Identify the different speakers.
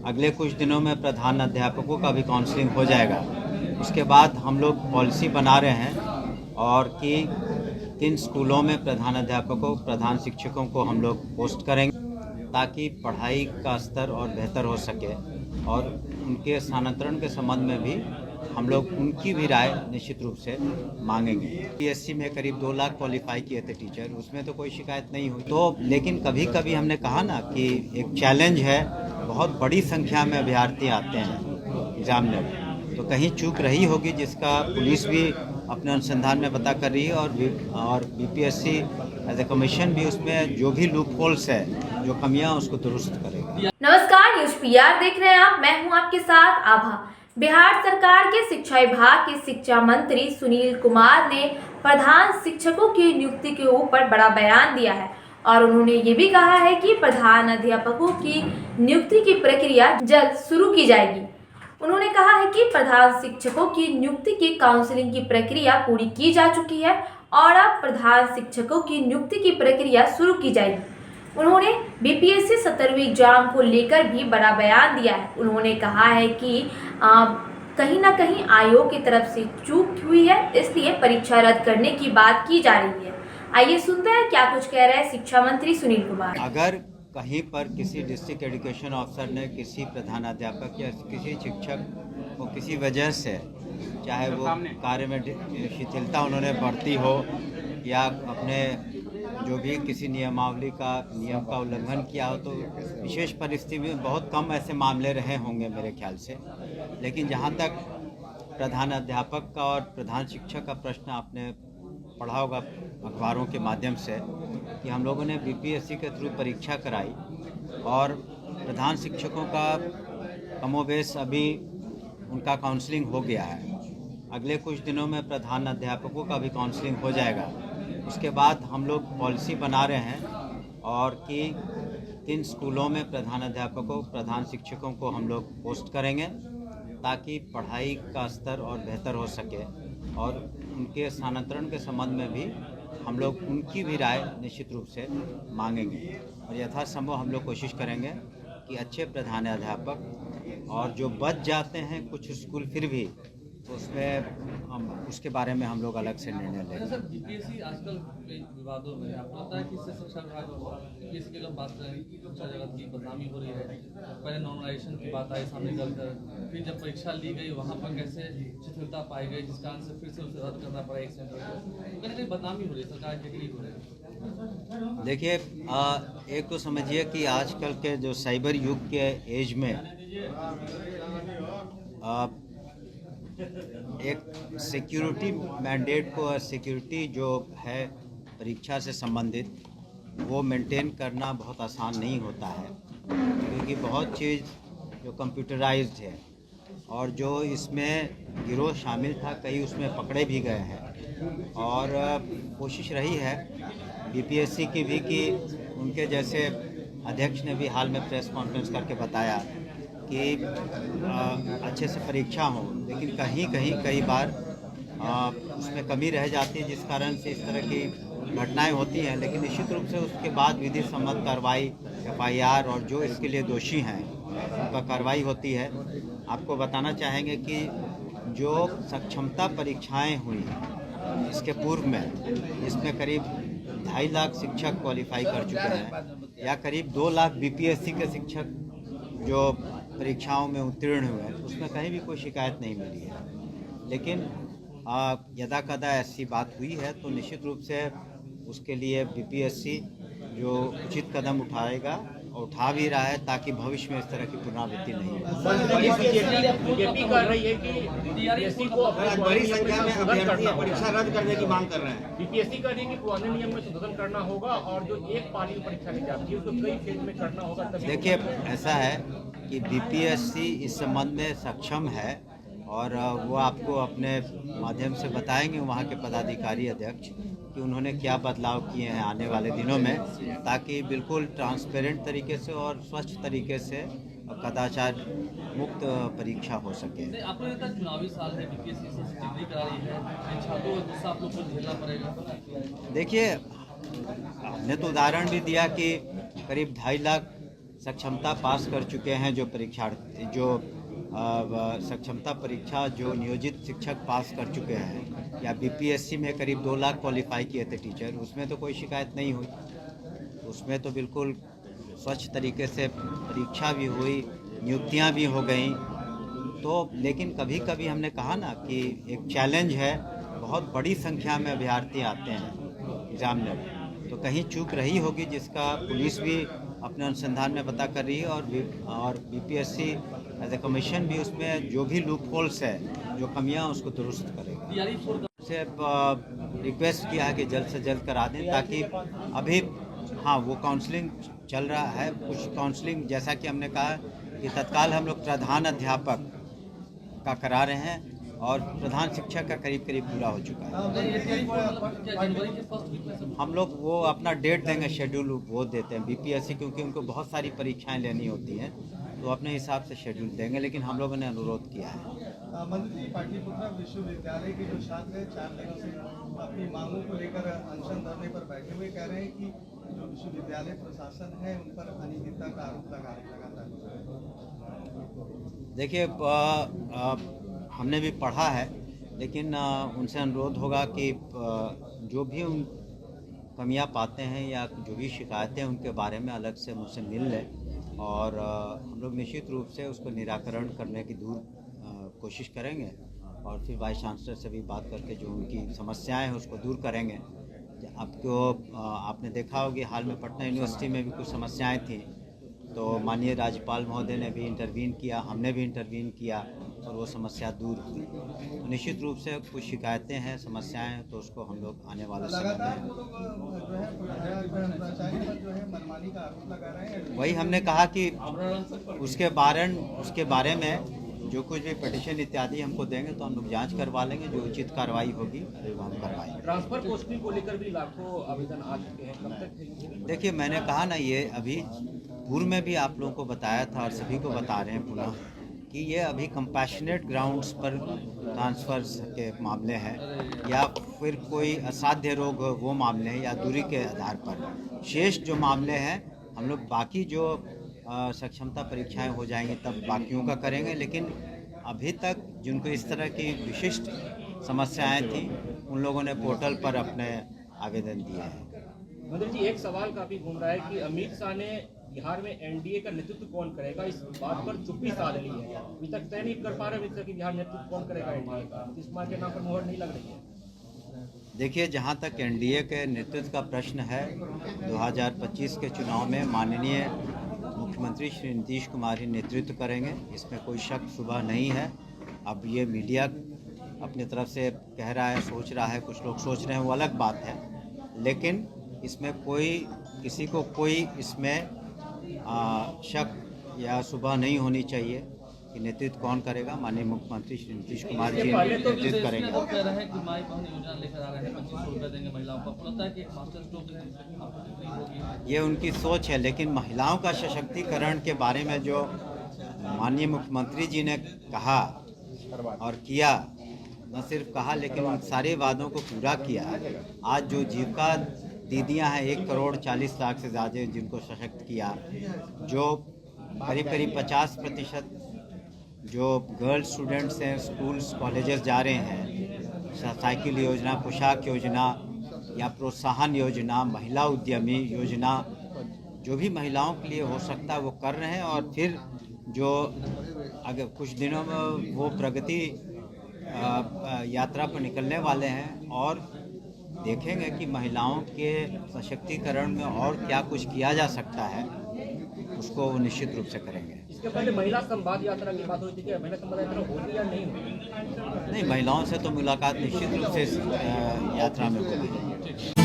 Speaker 1: अगले कुछ दिनों में प्रधान अध्यापकों का भी काउंसलिंग हो जाएगा। उसके बाद हम लोग पॉलिसी बना रहे हैं और कि किन स्कूलों में प्रधान अध्यापकों प्रधान शिक्षकों को हम लोग पोस्ट करेंगे ताकि पढ़ाई का स्तर और बेहतर हो सके, और उनके स्थानांतरण के संबंध में भी हम लोग उनकी भी राय निश्चित रूप से मांगेंगे। पीएससी में करीब 2 लाख क्वालिफाई किए थे टीचर, उसमें तो कोई शिकायत नहीं हुई। तो लेकिन कभी कभी हमने कहा ना कि एक चैलेंज है, बहुत बड़ी संख्या में अभ्यर्थी आते हैं एग्जाम में, तो कहीं चूक रही होगी जिसका पुलिस भी अपने अनुसंधान में पता कर रही है, और बीपीएससी एज ए कमीशन भी उसमें जो भी लूप होल्स है, जो कमियां, उसको दुरुस्त करेगा।
Speaker 2: नमस्कार, न्यूज पीआर देख रहे हैं आप। मैं हूं आपके साथ आभा। बिहार सरकार के शिक्षा विभाग के शिक्षा मंत्री सुनील कुमार ने प्रधान शिक्षकों की नियुक्ति के ऊपर बड़ा बयान दिया है और उन्होंने ये भी कहा है कि प्रधान अध्यापकों की नियुक्ति की प्रक्रिया जल्द शुरू की जाएगी। उन्होंने कहा है कि प्रधान शिक्षकों की नियुक्ति की काउंसलिंग की प्रक्रिया पूरी की जा चुकी है और अब प्रधान शिक्षकों की नियुक्ति की प्रक्रिया शुरू की जाएगी। उन्होंने बीपीएससी 17वीं एग्जाम को लेकर भी बड़ा बयान दिया है। उन्होंने कहा है कि कहीं ना कहीं आयोग की तरफ से चूक हुई है, इसलिए परीक्षा रद्द करने की बात की जा रही है। आइए सुनते हैं क्या कुछ कह रहे हैं शिक्षा मंत्री सुनील कुमार।
Speaker 1: अगर कहीं पर किसी डिस्ट्रिक्ट एजुकेशन ऑफिसर ने किसी प्रधानाध्यापक या किसी शिक्षक को किसी वजह से, चाहे वो कार्य में शिथिलता उन्होंने बरती हो या अपने जो भी किसी नियम का उल्लंघन किया हो, तो विशेष परिस्थिति में बहुत कम ऐसे मामले रहे होंगे मेरे ख्याल से। लेकिन जहाँ तक प्रधान अध्यापक का और प्रधान शिक्षक का प्रश्न आपने पढ़ा होगा अखबारों के माध्यम से कि हम लोगों ने बीपीएससी के थ्रू परीक्षा कराई और प्रधान शिक्षकों का कमोबेश अभी उनका काउंसलिंग हो गया है। अगले कुछ दिनों में प्रधान अध्यापकों का भी काउंसलिंग हो जाएगा। उसके बाद हम लोग पॉलिसी बना रहे हैं और कि किन स्कूलों में प्रधान अध्यापकों प्रधान शिक्षकों को हम लोग पोस्ट करेंगे ताकि पढ़ाई का स्तर और बेहतर हो सके, और उनके स्थानांतरण के संबंध में भी हम लोग उनकी भी राय निश्चित रूप से मांगेंगे और यथासंभव हम लोग कोशिश करेंगे कि अच्छे प्रधान अध्यापक, और जो बच जाते हैं कुछ स्कूल फिर भी, तो उसमें हम उसके बारे में हम लोग अलग से निर्णय लेंगे।
Speaker 3: सर, बीपीएससी आजकल विवादों में आपको पता है कि इससे शिक्षा विभाग बीपीएससी की अगर बात करें, शिक्षा जगत की बदनामी हो रही है। पहले नॉर्मलाइजेशन की बात आई सामने चलकर, फिर जब परीक्षा ली गई वहाँ पर कैसे शिथिलता पाई गई, जिस कारण से फिर से उसे रद्द करना पड़ा एक सेंटर को। कहीं बदनामी हो रही है, सरकार की हो रही है।
Speaker 1: देखिए, एक तो समझिए कि आजकल के जो साइबर युग के एज में एक सिक्योरिटी मैंडेट को, और सिक्योरिटी जो है परीक्षा से संबंधित, वो मेंटेन करना बहुत आसान नहीं होता है, क्योंकि बहुत चीज़ जो कंप्यूटराइज्ड है और जो इसमें गिरोह शामिल था, कई उसमें पकड़े भी गए हैं। और कोशिश रही है बीपीएससी की भी कि उनके जैसे अध्यक्ष ने भी हाल में प्रेस कॉन्फ्रेंस करके बताया कि अच्छे से परीक्षा हो, लेकिन कई बार उसमें कमी रह जाती है, जिस कारण से इस तरह की घटनाएं होती हैं। लेकिन निश्चित रूप से उसके बाद विधि सम्मत कार्रवाई, एफआईआर, और जो इसके लिए दोषी हैं उनका कार्रवाई होती है। आपको बताना चाहेंगे कि जो सक्षमता परीक्षाएं हुई इसके पूर्व में, इसमें करीब 2.5 लाख शिक्षक क्वालिफाई कर चुके हैं, या करीब 2 लाख बीपीएससी के शिक्षक जो परीक्षाओं में उत्तीर्ण हुए हैं, उसमें कहीं भी कोई शिकायत नहीं मिली है। लेकिन यदा कदा ऐसी बात हुई है तो निश्चित रूप से उसके लिए बीपीएससी जो उचित कदम उठाएगा और उठा भी रहा है, ताकि भविष्य में इस तरह की पुनरावृत्ति नहीं हो।
Speaker 4: बीजेपी कर रही है कि बीपीएससी को बड़ी संख्या में अभ्यर्थी परीक्षा रद्द करने की मांग कर रहे हैं। बीपीएससी कर रही है कि पुराने नियम में संशोधन करना होगा और जो एक पाली की परीक्षा ली जाती है उसको कई फेज में करना होगा।
Speaker 1: देखिए, ऐसा है कि बीपीएससी इस संबंध में सक्षम है और वो आपको अपने माध्यम से बताएंगे वहाँ के पदाधिकारी अध्यक्ष कि उन्होंने क्या बदलाव किए हैं आने वाले दिनों में, ताकि बिल्कुल ट्रांसपेरेंट तरीके से और स्वच्छ तरीके से कदाचार मुक्त परीक्षा हो सके।
Speaker 3: आपको लगता है चुनावी साल है, बीपीएससी से डिग्री करा रही है, छात्रों को गुस्सा आप लोग को झेलना पड़ेगा?
Speaker 1: देखिए, हमने तो उदाहरण भी दिया कि करीब 2.5 लाख सक्षमता पास कर चुके हैं जो परीक्षार्थी, जो सक्षमता परीक्षा जो नियोजित शिक्षक पास कर चुके हैं, या बीपीएससी में करीब 2 लाख क्वालिफाई किए थे टीचर, उसमें तो कोई शिकायत नहीं हुई। उसमें तो बिल्कुल स्वच्छ तरीके से परीक्षा भी हुई, नियुक्तियां भी हो गई। तो लेकिन कभी कभी हमने कहा ना कि एक चैलेंज है, बहुत बड़ी संख्या में अभ्यर्थी आते हैं एग्जामिनर, तो कहीं चूक रही होगी जिसका पुलिस भी अपने अनुसंधान में पता कर रही है, और बीपीएससी एज ए कमीशन भी उसमें जो भी लूप होल्स है, जो कमियां, उसको दुरुस्त करेगा। से रिक्वेस्ट किया है कि जल्द से जल्द करा दें, ताकि अभी हाँ वो काउंसलिंग चल रहा है, कुछ काउंसलिंग जैसा कि हमने कहा कि तत्काल हम लोग प्रधान अध्यापक का करा रहे हैं, और प्रधान शिक्षक का करीब पूरा हो चुका है। हम लोग वो अपना डेट देंगे, शेड्यूल वो देते हैं बीपीएससी, क्योंकि उनको बहुत सारी परीक्षाएं लेनी होती हैं, तो अपने हिसाब से शेड्यूल देंगे, लेकिन हम लोगों ने अनुरोध किया है।
Speaker 5: मंत्री पाटलिपुत्र विश्वविद्यालय के जो छात्र हैं 4 दिनों से अपनी मांगों को लेकर अनशन धरने पर बैठे हुए कह रहे हैं कि जो विश्वविद्यालय प्रशासन है उन पर अनियमितता का आरोप लगाता है।
Speaker 1: देखिए, हमने भी पढ़ा है, लेकिन उनसे अनुरोध होगा कि जो भी उन कमियां पाते हैं या जो भी शिकायतें उनके बारे में अलग से मुझसे मिल लें, और हम लोग निश्चित रूप से उसको निराकरण करने की कोशिश करेंगे, और फिर वाइस चांसलर से भी बात करके जो उनकी समस्याएं हैं उसको दूर करेंगे। आपने देखा होगा हाल में पटना यूनिवर्सिटी में भी कुछ समस्याएं थी, तो माननीय राज्यपाल महोदय ने भी इंटरवीन किया, हमने भी इंटरवीन किया, और वो समस्या दूर हुई। तो निश्चित रूप से कुछ शिकायतें हैं, समस्याएं हैं, तो उसको हम लोग आने वाले समय में वही हमने कहा कि उसके बारे में जो कुछ भी पिटीशन इत्यादि हमको देंगे तो हम लोग जांच करवा लेंगे, जो उचित कार्रवाई होगी वो हम करवाएंगे।
Speaker 4: ट्रांसफर पोस्टिंग को लेकर भी लाखों आवेदन आ चुके हैं, कब तक?
Speaker 1: देखिए, मैंने कहा ना, ये अभी पूर्व में भी आप लोगों को बताया था और सभी को बता रहे हैं पुनः कि ये अभी कंपैशनेट ग्राउंड्स पर ट्रांसफर्स के मामले हैं, या फिर कोई असाध्य रोग वो मामले हैं, या दूरी के आधार पर। शेष जो मामले हैं हम लोग बाकी जो सक्षमता परीक्षाएं हो जाएंगी तब बाकियों का करेंगे, लेकिन अभी तक जिनको इस तरह की विशिष्ट समस्याएं थी उन लोगों ने पोर्टल पर अपने आवेदन दिए हैं।
Speaker 4: मंत्री जी, एक सवाल काफी घूम रहा है कि अमित शाह ने बिहार में एनडीए का नेतृत्व कौन करेगा, इस बात पर चुप्पी साध ली है। अभी तक तय नहीं कर पा रहे अमित शाह कि बिहार नेतृत्व कौन करेगा एनडीए का, नीतीश कुमार के नाम पर मुहर नहीं लग रही है।
Speaker 1: देखिए, जहाँ तक एनडीए के नेतृत्व का प्रश्न है, 2025 के चुनाव में माननीय मुख्यमंत्री श्री नीतीश कुमार ही नेतृत्व करेंगे, इसमें कोई शक शुबह नहीं है। अब ये मीडिया अपनी तरफ से कह रहा है, सोच रहा है, कुछ लोग सोच रहे हैं, वो अलग बात है, लेकिन इसमें किसी को कोई इसमें शक या शुबह नहीं होनी चाहिए कि नेतृत्व कौन करेगा। माननीय मुख्यमंत्री श्री नीतीश कुमार जी नेतृत्व करेंगे।
Speaker 3: वो कह रहे हैं कि माई बहन योजना लेकर आ रहे हैं, 2500 रुपये देंगे महिलाओं को। आपको लगता है कि मास्टर स्ट्रोक होगी?
Speaker 1: ये उनकी सोच है, लेकिन महिलाओं का सशक्तिकरण के बारे में जो माननीय मुख्यमंत्री जी ने कहा और किया, न सिर्फ कहा लेकिन उन सारे वादों को पूरा किया। आज जो जीविका दीदियां हैं 1,40,00,000 से ज़्यादा जिनको सशक्त किया, जो करीब 50% जो गर्ल्स स्टूडेंट्स हैं स्कूल्स कॉलेजेस जा रहे हैं, साइकिल योजना, पोशाक योजना या प्रोत्साहन योजना, महिला उद्यमी योजना, जो भी महिलाओं के लिए हो सकता है वो कर रहे हैं। और फिर जो अगर कुछ दिनों में वो प्रगति यात्रा पर निकलने वाले हैं, और देखेंगे कि महिलाओं के सशक्तिकरण में और क्या कुछ किया जा सकता है, उसको वो निश्चित रूप से करेंगे।
Speaker 4: इसके पहले महिला संवाद यात्रा की बात हुई थी, क्या महिला संवाद यात्रा होगी या नहीं होगी?
Speaker 1: नहीं, महिलाओं से तो मुलाकात निश्चित रूप से यात्रा में होगी।